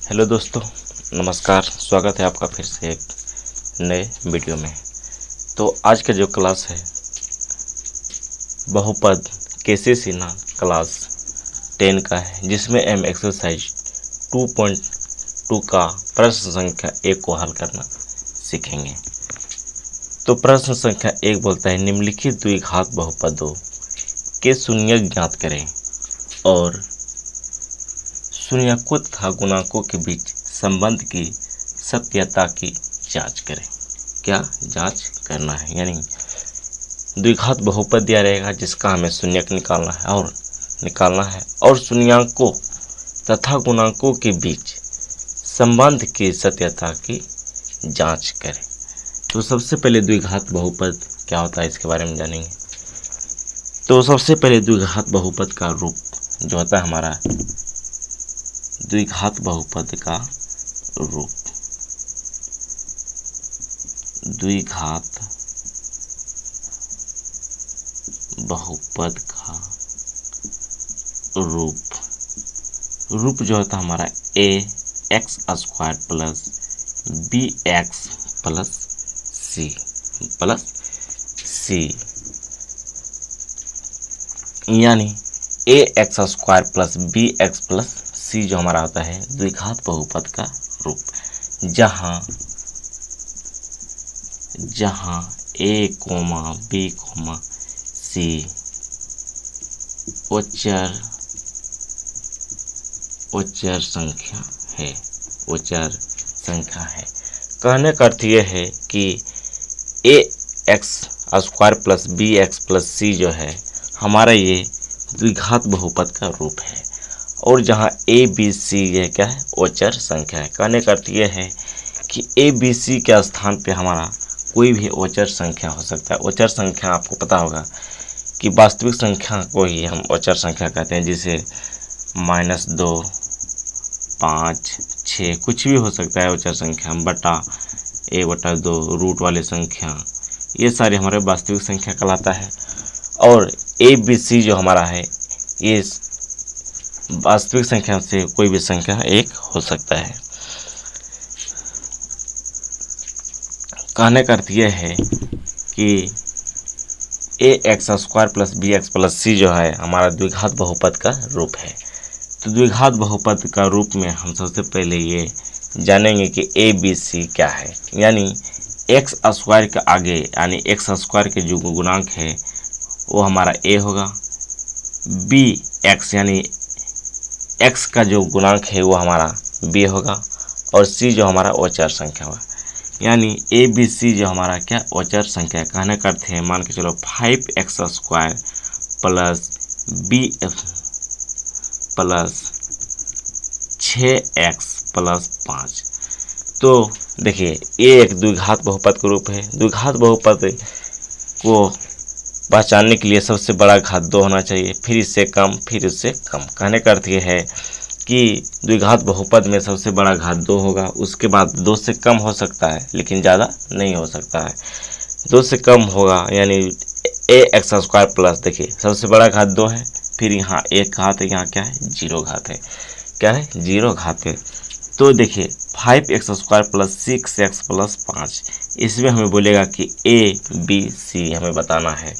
Hello दोस्तों, नमस्कार। स्वागत है आपका फिर से एक नए वीडियो में। तो आज का जो क्लास है बहुपद कैसे सीखना क्लास 10 का है, जिसमें हम एक्सरसाइज 2.2 का प्रश्न संख्या 1 को हल करना सीखेंगे। तो प्रश्न संख्या 1 बोलता है निम्नलिखित द्विघात बहुपदों के शून्यक ज्ञात करें और शून्यकों तथा गुणांकों के बीच संबंध की सत्यता की जांच करें। क्या जांच करना है, यानी द्विघात बहुपद दिया रहेगा जिसका हमें शून्यक निकालना है और शून्यकों तथा गुणांकों के बीच संबंध की सत्यता की जांच करें। तो सबसे पहले द्विघात बहुपद क्या होता है इसके बारे में जानेंगे। तो सबसे पहले द्विघात बहुपद का रूप जो होता है हमारा द्विघात बहुपद का रूप, द्विघात बहुपद का रूप जो होता है हमारा A X square plus B X plus C यानी A X square plus B X plus C जो हमारा होता है द्विघात बहुपद का रूप, जहां A comma B comma C उच्चर संख्या है। कहने का अर्थ यह है कि A X square plus B X plus C जो है हमारा ये द्विघात बहुपद का रूप है, और जहाँ ए बी सी यह क्या है उच्चर संख्या है। कहने का अर्थ यह है कि ए बी सी के स्थान पे हमारा कोई भी उच्चर संख्या हो सकता है। उच्चर संख्या आपको पता होगा कि वास्तविक संख्या को ही हम उच्चर संख्या कहते हैं, जिसे -2, 5, 6 कुछ भी हो सकता है उच्चर संख्या, बटा 1/2 रूट वाली संख्या, ये सारे हमारे वास्तविक संख्या कहलाता है। और ए बी सी जो हमारा है ये वास्तविक संख्या से कोई भी संख्या एक हो सकता है। कहने का अर्थ यह है कि A X square plus B X plus C जो है हमारा द्विघात बहुपद का रूप है। तो द्विघात बहुपद का रूप में हम सबसे पहले ये जानेंगे कि ए बी सी क्या है, यानी एक्स स्क्वायर के आगे यानी एक्स स्क्वायर के जो गुणांक है वो हमारा ए होगा, बी एक्स यानी एक्स का जो गुणांक है वो हमारा बी होगा, और सी जो हमारा उच्चर संख्या होगा। यानी ए बी सी जो हमारा क्या उच्चर संख्या कहने का अर्थ है, मान के चलो 5x square plus b plus 6x plus 5। तो देखिए ये एक द्विघात बहुपद का रूप है। द्विघात बहुपद को पहचानने के लिए सबसे बड़ा घात 2 होना चाहिए, फिर इससे कम, फिर इससे कम। कहने का अर्थ ये है कि द्विघात बहुपद में सबसे बड़ा घात 2 होगा, उसके बाद 2 से कम हो सकता है लेकिन ज़्यादा नहीं हो सकता है। 2 से कम होगा यानी ए एक्स स्क्वायर प्लस, देखिए सबसे बड़ा घात 2 है, फिर यहाँ एक घात है, यहाँ क्या है 0 घात है, क्या है 0 घात है। तो देखिए 5x square plus 6x plus 5, इसमें हमें बोलेगा कि ए बी सी हमें बताना है।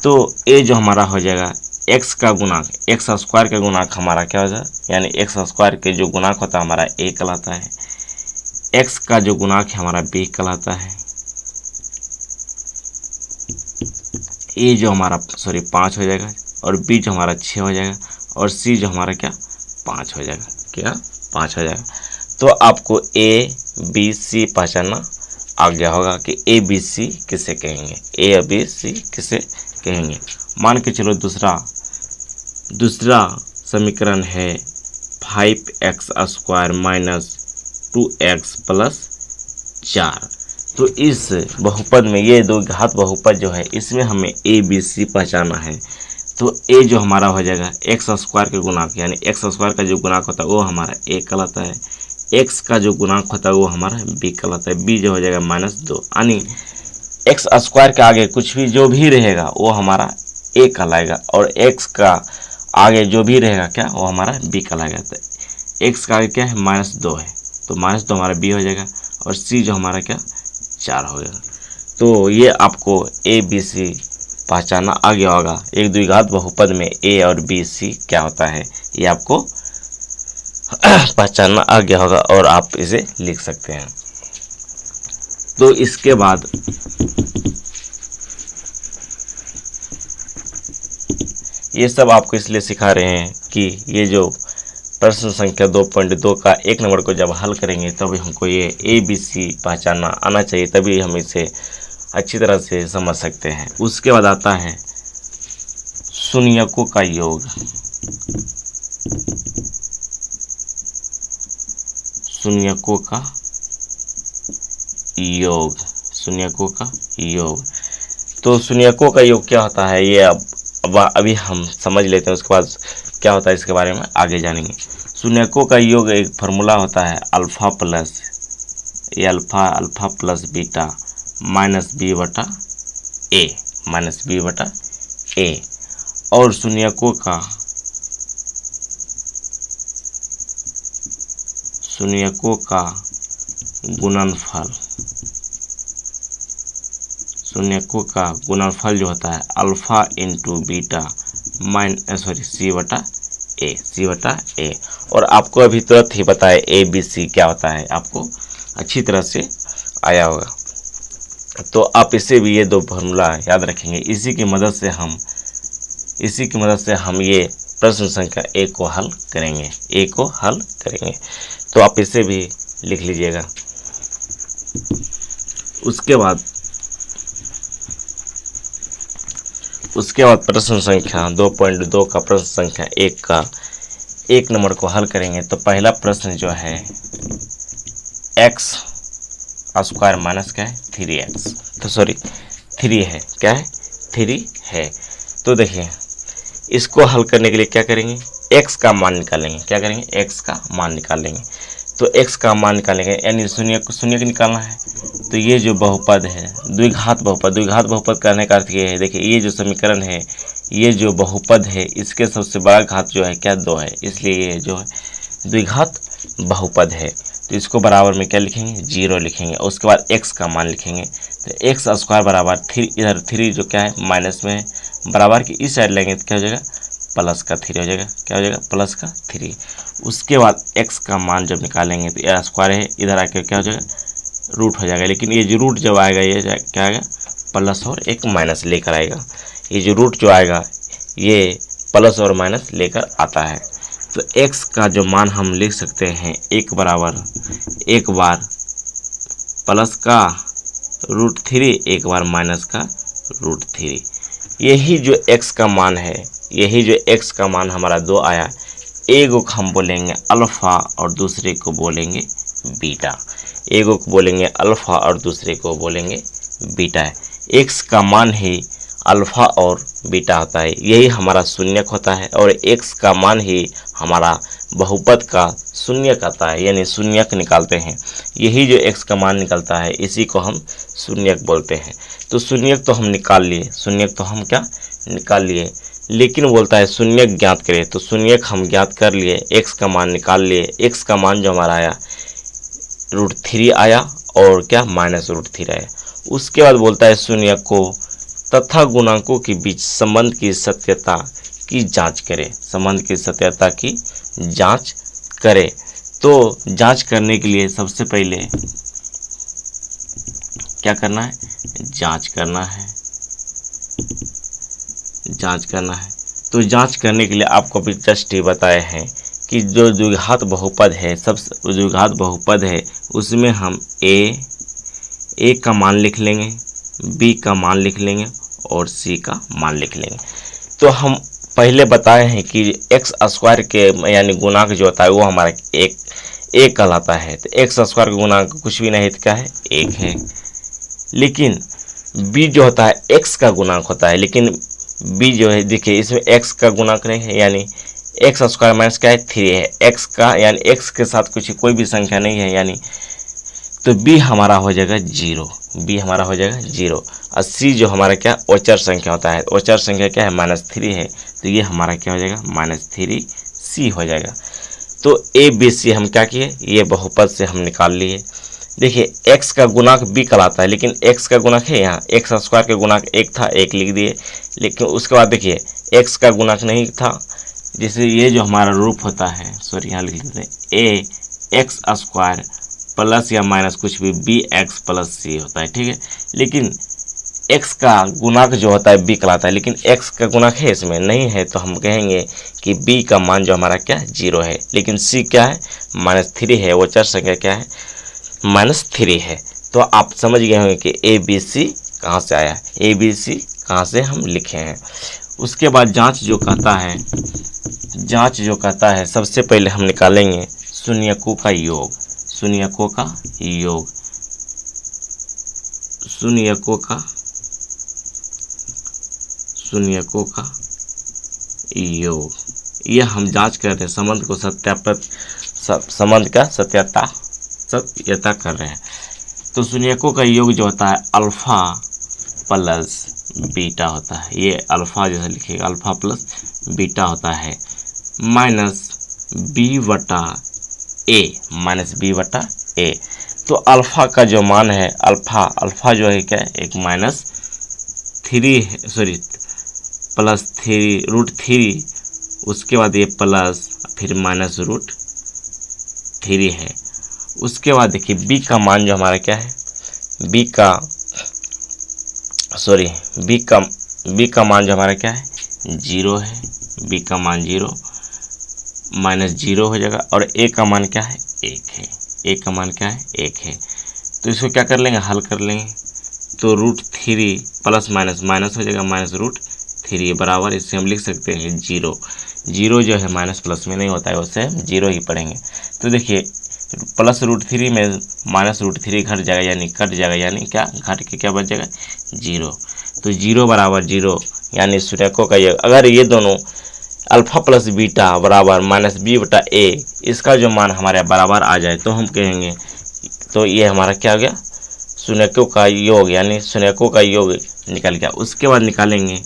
तो ए जो हमारा हो जाएगा एक्स का गुणांक, एक्स स्क्वायर का गुणांक हमारा क्या हो जाएगा, यानी एक्स स्क्वायर के जो गुणांक होता है हमारा ए कहलाता है, एक्स का जो गुणांक है हमारा बी कहलाता है, ए जो हमारा 5 हो जाएगा, और बी जो हमारा 6 हो जाएगा, और सी जो हमारा क्या 5 हो जाएगा, क्या 5 हो जाएगा। तो आपको ए बी सी पहचानना आ गया होगा कि ए बी सी किसे कहेंगे, ए बी सी किसे कहेंगे। मान के चलो दूसरा समीकरण है 5x square minus 2x plus 4। तो इस बहुपद में ये द्विघात बहुपद जो है इसमें हमें ए बी सी पहचाना है। तो ए जो हमारा हो जाएगा एक्स स्क्वायर के गुणांक, यानी एक्स स्क्वायर का जो गुणांक होता है वो हमारा ए कहलाता है, एक्स का जो गुणांक होता है वो हमारा बी कहलाता है, बी जो हो जाएगा -2, यानी एक्स स्क्वायर के आगे कुछ भी जो भी रहेगा वो हमारा ए कहलाएगा, और एक्स का आगे जो भी रहेगा क्या वो हमारा बी कहलाएगा। एक्स का क्या है -2 है, तो -2 हमारा बी हो जाएगा, और सी जो हमारा क्या 4 हो जाएगा। तो ये आपको ए बी सी पहचानना आ गया होगा। एक द्विघात बहुपद में ए और बी सी क्या होता है, ये आपको पहचानना आ गया होगा और आप इसे लिख सकते हैं। तो इसके बाद ये सब आपको इसलिए सिखा रहे हैं कि ये जो प्रश्न संख्या 2.2 का 1 नंबर को जब हल करेंगे तभी हमको ये ए बी सी पहचानना आना चाहिए, तभी हम इसे अच्छी तरह से समझ सकते हैं। उसके बाद आता है शून्यकों का योग। शून्यकों का योग, शून्यकों का योग। तो शून्यकों का योग क्या होता है, ये अब अभी हम समझ लेते हैं, उसके बाद क्या होता है इसके बारे में आगे जानेंगे। शून्यकों का योग एक फार्मूला होता है alpha plus alpha plus beta minus b बटा ए, और शून्यकों का गुणनफल, शून्यकों का गुणनफल जो होता है अल्फा इंटू बीटा सी बटा ए। और आपको अभी तुरंत ही बताया ए बी सी क्या होता है, आपको अच्छी तरह से आया होगा। तो आप इसे भी ये 2 फार्मूला याद रखेंगे। इसी की मदद से हम ये प्रश्न संख्या ए को हल करेंगे, तो आप इसे भी लिख लीजिएगा। उसके बाद प्रश्न संख्या 2.2 का प्रश्न संख्या 1 का 1 नंबर को हल करेंगे। तो पहला प्रश्न जो है एक्स स्क्वायर माइनस क्या है 3x, तो सॉरी 3 है, क्या है 3 है। तो देखिए इसको हल करने के लिए क्या करेंगे, x का मान निकालेंगे। क्या करेंगे, x का मान निकालेंगे। तो x का मान निकालेंगे यानी शून्य को निकालना है। तो ये जो बहुपद है द्विघात बहुपद करने का अर्थ ये है, देखिए ये जो समीकरण है, ये जो बहुपद है इसके सबसे बड़ा घात जो है क्या 2 है, इसलिए ये जो है द्विघात बहुपद है। तो इसको बराबर में क्या लिखेंगे 0 लिखेंगे, और उसके बाद x का मान लिखेंगे। तो एक्स स्क्वायर बराबर 3, इधर 3 जो क्या है माइनस में है, बराबर की इस साइड लेंगे तो क्या हो जाएगा प्लस का 3 हो जाएगा, क्या हो जाएगा प्लस का 3। उसके बाद x का मान जब निकालेंगे तो यह स्क्वायर है, इधर आके क्या हो जाएगा रूट हो जाएगा। लेकिन ये जो रूट जब आएगा ये क्या आएगा प्लस और एक माइनस लेकर आएगा। ये जो रूट जो आएगा ये प्लस और माइनस लेकर आता है। तो x का जो मान हम लिख सकते हैं एक बार प्लस का √3, एक बार माइनस का √3। यही जो x का मान है, यही जो x का मान हमारा 2 आया, एक को हम बोलेंगे अल्फ़ा और दूसरे को बोलेंगे बीटा। एक को बोलेंगे अल्फ़ा और दूसरे को बोलेंगे बीटा है। x का मान ही अल्फ़ा और बीटा होता है, यही हमारा शून्यक होता है, और x का मान ही हमारा बहुपद का शून्यक आता है, यानी शून्यक निकालते हैं। यही जो x का मान निकलता है इसी को हम शून्यक बोलते हैं। तो शून्यक तो हम निकाल लिए, लेकिन बोलता है शून्यक ज्ञात करें। तो शून्यक हम ज्ञात कर लिए, x का मान निकाल लिए। x का मान जो हमारा आया √3 आया और क्या -√3 आया। उसके बाद बोलता है शून्यक को तथा गुणांकों के बीच संबंध की सत्यता की जांच करें, तो जांच करने के लिए सबसे पहले क्या करना है, जांच करना है। तो जांच करने के लिए आपको अभी जस्ट ही बताए हैं कि जो द्विघात बहुपद है उसमें हम a का मान लिख लेंगे, b का मान लिख लेंगे और c का मान लिख लेंगे। तो हम पहले बताए हैं कि x स्क्वायर के यानी गुणांक जो होता है वो हमारा एक कहलाता है। तो x स्क्वायर का गुणांक कुछ भी नहीं तो क्या है 1 है। लेकिन b जो होता है x का गुणांक होता है, लेकिन b जो है देखिए इसमें x का गुणांक नहीं है, यानी x स्क्वायर माइनस क्या है 3 है। x का यानी x के साथ कोई भी संख्या नहीं है, यानी तो b हमारा हो जाएगा 0, और c जो हमारा क्या ओचर संख्या होता है, ओचर संख्या क्या है -3 है, तो ये हमारा क्या हो जाएगा -3c हो जाएगा। तो ए बी सी हम क्या किए, ये बहुपद से हम निकाल लिए। देखिए x का गुणांक b कहलाता है, लेकिन x का गुणांक है यहाँ, एक्स स्क्वायर का गुणांक 1 था, 1 लिख दिए। लेकिन उसके बाद देखिए x का गुणांक नहीं था, जैसे ये जो हमारा रूप होता है, सॉरी यहाँ लिख देते हैं ए एक्स स्क्वायर प्लस या माइनस कुछ भी बी एक्स प्लस सी होता है, ठीक है। लेकिन x का गुणांक जो होता है b कहलाता है, लेकिन x का गुणांक है इसमें नहीं है, तो हम कहेंगे कि b का मान जो हमारा क्या है 0 है। लेकिन c क्या है -3 है, वो चर संख्या क्या है -3 है। तो आप समझ गए होंगे कि ए बी सी कहाँ से आया है, ए बी सी कहाँ से हम लिखे हैं। उसके बाद जांच जो कहता है सबसे पहले हम निकालेंगे शून्यकों का योग, शून्यकों का योग, शून्यकों का योग, यह हम जांच कर रहे हैं, संबंध को संबंध का सत्यता कर रहे हैं। तो शून्यकों का योग जो होता है अल्फा प्लस बीटा होता है, ये अल्फा जैसे लिखेगा अल्फा प्लस बीटा होता है, माइनस बी बटा ए। तो अल्फा का जो मान है अल्फा जो है क्या है एक +3 उसके बाद ये प्लस फिर -√3 है। उसके बाद देखिए b का मान जो हमारा क्या है, b का मान जो हमारा क्या है 0 है, b का मान 0 -0 हो जाएगा, और a का मान क्या है 1 है, a का मान क्या है 1 है। तो इसको क्या कर लेंगे, हल कर लेंगे, तो √3 प्लस माइनस माइनस हो जाएगा -√3 बराबर, इससे हम लिख सकते हैं 0 जो है माइनस प्लस में नहीं होता है, उससे हम 0 ही पढ़ेंगे। तो देखिए प्लस √3 में -√3 घट जाएगा, यानी कट जाएगा, यानी क्या घट के क्या बच जाएगा 0। तो 0 बराबर 0 यानी शून्यकों का योग, अगर ये दोनों अल्फा प्लस बीटा बराबर -b बटा a, इसका जो मान हमारे बराबर आ जाए तो हम कहेंगे तो ये हमारा क्या हो गया शून्यकों का योग, यानी शून्यकों का योग निकल गया। उसके बाद निकालेंगे,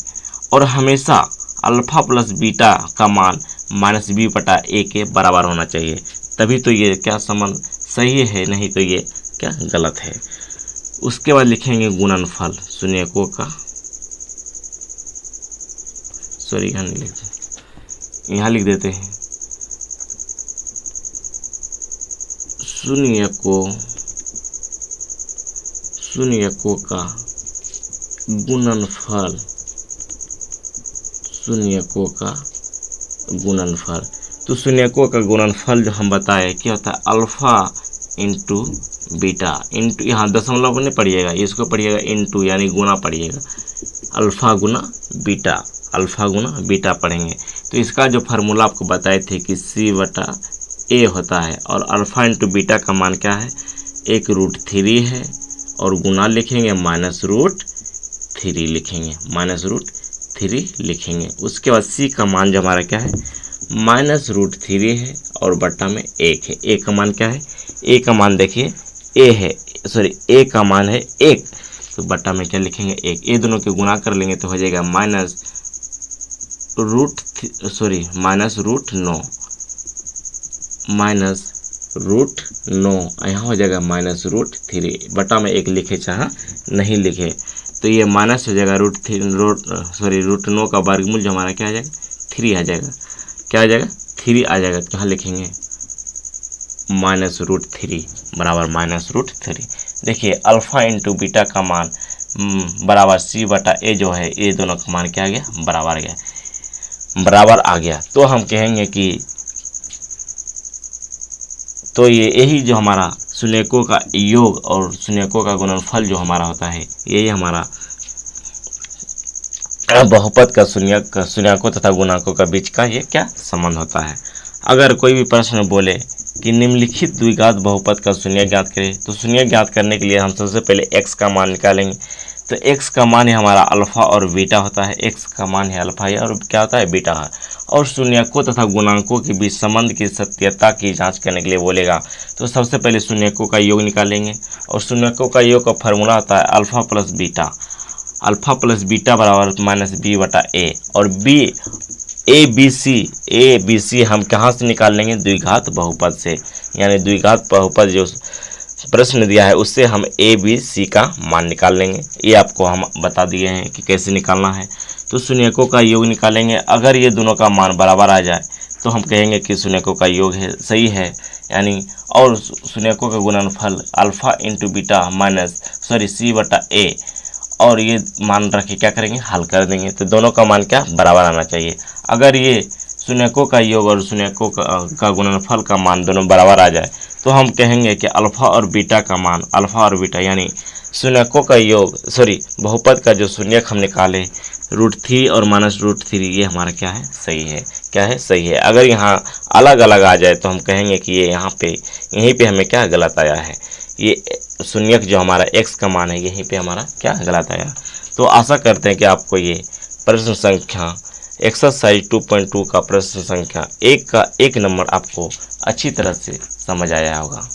और हमेशा अल्फा प्लस बीटा का मान -b बटा a के बराबर होना चाहिए, तभी तो ये क्या संबंध सही है, नहीं तो ये क्या गलत है। उसके बाद लिखेंगे गुणनफल शून्यकों का, सॉरी यहाँ नहीं लिखते, यहाँ लिख देते हैं शून्यकों का गुणनफल, शून्यकों का गुणनफल। तो शून्यकों का गुणनफल जो हम बताए क्या होता है अल्फा इंटू बीटा, इंटू यहाँ दशमलव नहीं पढ़िएगा, इसको पढ़िएगा इंटू यानी गुना पढ़िएगा, अल्फा गुना बीटा पढ़ेंगे। तो इसका जो फार्मूला आपको बताए थे कि c बटा a होता है, और अल्फा इंटू बीटा का मान क्या है 1√3 है, और गुना लिखेंगे -√3 लिखेंगे, उसके बाद c का मान जो हमारा क्या है -√3 है, और बट्टा में 1 है। a का मान क्या है, a का मान देखिए a का मान है 1, तो बट्टा में क्या लिखेंगे 1, ये दोनों के गुणा कर लेंगे तो हो जाएगा -√9, यहाँ हो जाएगा -√3, बटा में 1 लिखे चाहे नहीं लिखे, तो ये माइनस हो जाएगा √9 का वर्गमूल जो हमारा क्या आ जाएगा 3 आ जाएगा, क्या आ जाएगा 3 आ जाएगा, तो यहाँ लिखेंगे -√3 बराबर -√3। देखिए अल्फा इंटू बीटा का मान बराबर c बटा a जो है, ये दोनों का मान क्या आ गया बराबर आ गया। तो हम कहेंगे कि तो ये यही जो हमारा शून्यकों का योग और शून्यकों का गुणनफल जो हमारा होता है, यही हमारा बहुपद का शून्यकों तथा गुणांकों का बीच का ये क्या संबंध होता है। अगर कोई भी प्रश्न बोले कि निम्नलिखित द्विघात बहुपद का शून्य ज्ञात करें, तो शून्य ज्ञात करने के लिए हम सबसे पहले x का मान निकालेंगे। तो x का मान है हमारा अल्फा और बीटा होता है, x का मान है अल्फा है और क्या होता है बीटा है। और शून्यकों तथा गुणांकों के बीच संबंध की सत्यता की जांच करने के लिए बोलेगा, तो सबसे पहले शून्यकों का योग निकालेंगे, और शून्यकों का योग का फॉर्मूला होता है अल्फा प्लस बीटा बराबर -b बटा a, और b ए बी सी हम कहाँ से निकाल लेंगे, द्विघात बहुपद से, यानी द्विघात बहुपद जो प्रश्न दिया है उससे हम ए बी सी का मान निकाल लेंगे। ये आपको हम बता दिए हैं कि कैसे निकालना है। तो शून्यकों का योग निकालेंगे। अगर ये दोनों का मान बराबर आ जाए तो हम कहेंगे कि शून्यकों का योग है सही है, यानी और शून्यकों का गुणनफल अल्फा इंटू बीटा माइनस सी बटा ए, और ये मान रख के क्या करेंगे, हल कर देंगे। तो दोनों का मान क्या बराबर आना चाहिए। अगर ये शून्यकों का योग और शून्यकों का गुणनफल का मान दोनों बराबर आ जाए तो हम कहेंगे कि अल्फा और बीटा का मान, अल्फा और बीटा यानी शून्यकों का योग बहुपद का जो शून्यक हम निकाले √3 और -√3, ये हमारा क्या है, सही है। क्या है, सही है। अगर यहाँ अलग अलग आ जाए तो हम कहेंगे कि ये यहीं पे हमें क्या गलत आया है, ये शून्यक जो हमारा x का मान है यहीं पे हमारा क्या गलत आया। तो आशा करते हैं कि आपको ये प्रश्न संख्या एक्सरसाइज 2.2 का प्रश्न संख्या 1 का 1 नंबर आपको अच्छी तरह से समझ आया होगा।